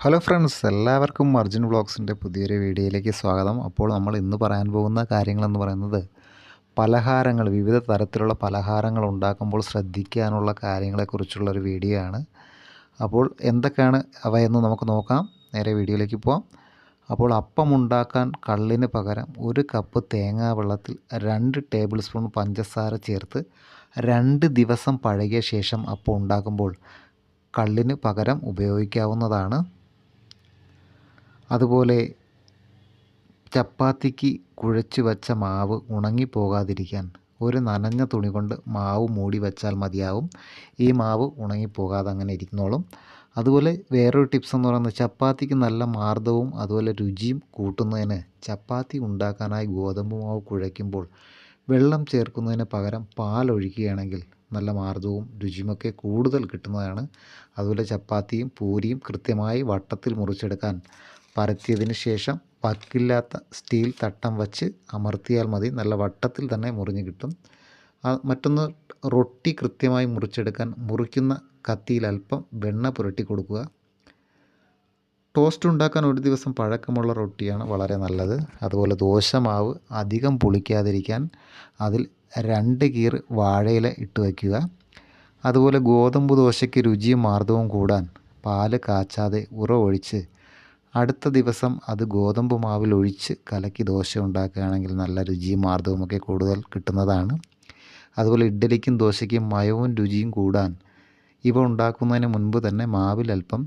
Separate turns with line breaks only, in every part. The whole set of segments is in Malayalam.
ഹലോ ഫ്രണ്ട്സ്, എല്ലാവർക്കും അർജുൻ വ്ളോഗ്സിൻ്റെ പുതിയൊരു വീഡിയോയിലേക്ക് സ്വാഗതം. അപ്പോൾ നമ്മൾ ഇന്ന് പറയാൻ പോകുന്ന കാര്യങ്ങളെന്ന് പറയുന്നത് പലഹാരങ്ങൾ, വിവിധ തരത്തിലുള്ള പലഹാരങ്ങൾ ഉണ്ടാക്കുമ്പോൾ ശ്രദ്ധിക്കാനുള്ള കാര്യങ്ങളെക്കുറിച്ചുള്ളൊരു വീഡിയോ ആണ്. അപ്പോൾ എന്തൊക്കെയാണ് അവയെന്ന് നമുക്ക് നോക്കാം. നേരെ വീഡിയോയിലേക്ക് പോകാം. അപ്പോൾ അപ്പം ഉണ്ടാക്കാൻ കള്ളിന് പകരം 1 കപ്പ് തേങ്ങാ വെള്ളത്തിൽ 2 ടേബിൾ സ്പൂൺ പഞ്ചസാര ചേർത്ത് 2 ദിവസം പഴകിയ ശേഷം അപ്പം ഉണ്ടാക്കുമ്പോൾ കള്ളിന് പകരം ഉപയോഗിക്കാവുന്നതാണ്. അതുപോലെ ചപ്പാത്തിക്ക് കുഴച്ച് വച്ച മാവ് ഉണങ്ങിപ്പോകാതിരിക്കാൻ ഒരു നനഞ്ഞ തുണി കൊണ്ട് മാവ് മൂടി വെച്ചാൽ മതിയാവും. ഈ മാവ് ഉണങ്ങിപ്പോകാതെ അങ്ങനെ ഇരിക്കുന്നോളും. അതുപോലെ വേറൊരു ടിപ്സ് എന്ന് പറയുന്നത് ചപ്പാത്തിക്ക് നല്ല മാർദ്ദവും അതുപോലെ രുചിയും കൂട്ടുന്നതിന് ചപ്പാത്തി ഉണ്ടാക്കാനായി ഗോതമ്പ് മാവ് കുഴയ്ക്കുമ്പോൾ വെള്ളം ചേർക്കുന്നതിന് പകരം പാലൊഴിക്കുകയാണെങ്കിൽ നല്ല മാർദ്ദവും രുചിയുമൊക്കെ കൂടുതൽ കിട്ടുന്നതാണ്. അതുപോലെ ചപ്പാത്തിയും പൂരിയും കൃത്യമായി വട്ടത്തിൽ മുറിച്ചെടുക്കാൻ പരത്തിയതിന് ശേഷം വക്കില്ലാത്ത സ്റ്റീൽ തട്ടം വച്ച് അമർത്തിയാൽ മതി, നല്ല വട്ടത്തിൽ തന്നെ മുറിഞ്ഞ് കിട്ടും. മറ്റൊന്ന്, റൊട്ടി കൃത്യമായി മുറിച്ചെടുക്കാൻ മുറിക്കുന്ന കത്തിയിൽ അല്പം വെണ്ണ പുരട്ടി കൊടുക്കുക. ടോസ്റ്റ് ഉണ്ടാക്കാൻ ഒരു ദിവസം പഴക്കമുള്ള റൊട്ടിയാണ് വളരെ നല്ലത്. അതുപോലെ ദോശമാവ് അധികം പുളിക്കാതിരിക്കാൻ അതിൽ 2 കീർ വാഴയില ഇട്ട് വയ്ക്കുക. അതുപോലെ ഗോതമ്പ് ദോശയ്ക്ക് രുചിയും മാർദ്ദവും കൂടാൻ പാല് കാച്ചാതെ ഒഴിച്ച് അടുത്ത ദിവസം അത് ഗോതമ്പ് മാവിൽ ഒഴിച്ച് കലക്കി ദോശ ഉണ്ടാക്കുകയാണെങ്കിൽ നല്ല രുചിയും മാർദ്ദവുമൊക്കെ കൂടുതൽ കിട്ടുന്നതാണ്. അതുപോലെ ഇഡ്ഡലിക്കും ദോശയ്ക്കും മയവും രുചിയും കൂടാൻ ഇവ ഉണ്ടാക്കുന്നതിന് മുൻപ് തന്നെ മാവിൽ അല്പം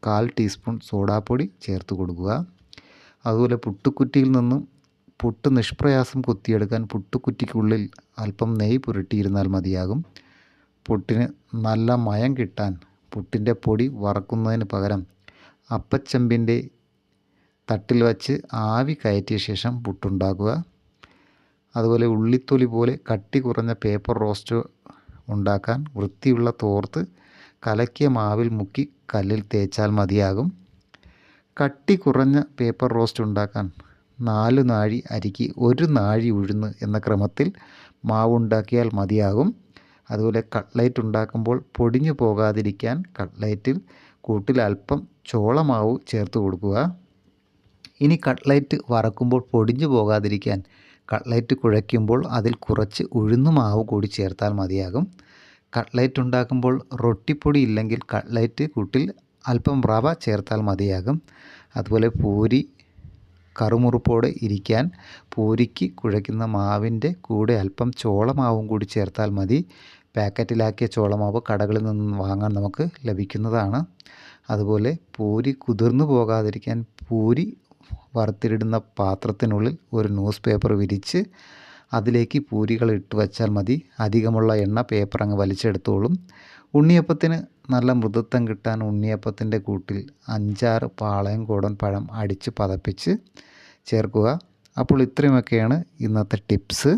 1/4 ടീസ്പൂൺ സോഡാപ്പൊടി ചേർത്ത് കൊടുക്കുക. അതുപോലെ പുട്ടുക്കുറ്റിയിൽ നിന്നും പുട്ട് നിഷ്പ്രയാസം കുത്തിയെടുക്കാൻ പുട്ടുക്കുറ്റിക്കുള്ളിൽ അല്പം നെയ്യ് പുരട്ടിയിരുന്നാൽ മതിയാകും. പുട്ടിന് നല്ല മയം കിട്ടാൻ പുട്ടിൻ്റെ പൊടി വറക്കുന്നതിന് പകരം അപ്പച്ചെമ്പിൻ്റെ തട്ടിൽ വച്ച് ആവി കയറ്റിയ ശേഷം പുട്ടുണ്ടാക്കുക. അതുപോലെ ഉള്ളിത്തൊലി പോലെ കട്ടി കുറഞ്ഞ പേപ്പർ റോസ്റ്റ് ഉണ്ടാക്കാൻ വൃത്തിയുള്ള തോർത്ത് കലക്കിയ മാവിൽ മുക്കി കല്ലിൽ തേച്ചാൽ മതിയാകും. കട്ടി കുറഞ്ഞ പേപ്പർ റോസ്റ്റ് ഉണ്ടാക്കാൻ 4 നാഴി അരിക്ക് 1 നാഴി ഉഴുന്ന് എന്ന ക്രമത്തിൽ മാവുണ്ടാക്കിയാൽ മതിയാകും. അതുപോലെ കട്ട്ലൈറ്റ് ഉണ്ടാക്കുമ്പോൾ പൊടിഞ്ഞു പോകാതിരിക്കാൻ കട്ട്ലൈറ്റിൽ കൂട്ടിൽ അല്പം ചോളമാവ് ചേർത്ത് കൊടുക്കുക. ഇനി കട്ട്ലൈറ്റ് വറക്കുമ്പോൾ പൊടിഞ്ഞു പോകാതിരിക്കാൻ കട്ട്ലൈറ്റ് കുഴയ്ക്കുമ്പോൾ അതിൽ കുറച്ച് ഉഴുന്നുമാവ് കൂടി ചേർത്താൽ മതിയാകും. കട്ട്ലൈറ്റ് ഉണ്ടാക്കുമ്പോൾ റൊട്ടിപ്പൊടി ഇല്ലെങ്കിൽ കട്ട്ലൈറ്റ് കൂട്ടിൽ അല്പം റവ ചേർത്താൽ മതിയാകും. അതുപോലെ പൂരി കറുമുറുപ്പോടെ ഇരിക്കാൻ പൂരിക്ക് കുഴയ്ക്കുന്ന മാവിൻ്റെ കൂടെ അല്പം ചോളമാവും കൂടി ചേർത്താൽ മതി. പാക്കറ്റിലാക്കിയ ചോളമാവ് കടകളിൽ നിന്ന് വാങ്ങാൻ നമുക്ക് ലഭിക്കുന്നതാണ്. അതുപോലെ പൂരി കുതിർന്നു പോകാതിരിക്കാൻ പൂരി വറുത്തിടുന്ന പാത്രത്തിനുള്ളിൽ ഒരു ന്യൂസ് പേപ്പർ വിരിച്ച് അതിലേക്ക് പൂരികൾ ഇട്ട് വച്ചാൽ മതി. അധികമുള്ള എണ്ണ പേപ്പർ അങ്ങ് വലിച്ചെടുത്തോളും. ഉണ്ണിയപ്പത്തിന് നല്ല മൃദുത്വം കിട്ടാൻ ഉണ്ണിയപ്പത്തിൻ്റെ കൂട്ടിൽ 5-6 പാളയംകോടൻ പഴം അടിച്ച് പതപ്പിച്ച് ചേർക്കുക. അപ്പോൾ ഇത്രയുമൊക്കെയാണ് ഇന്നത്തെ ടിപ്സ്.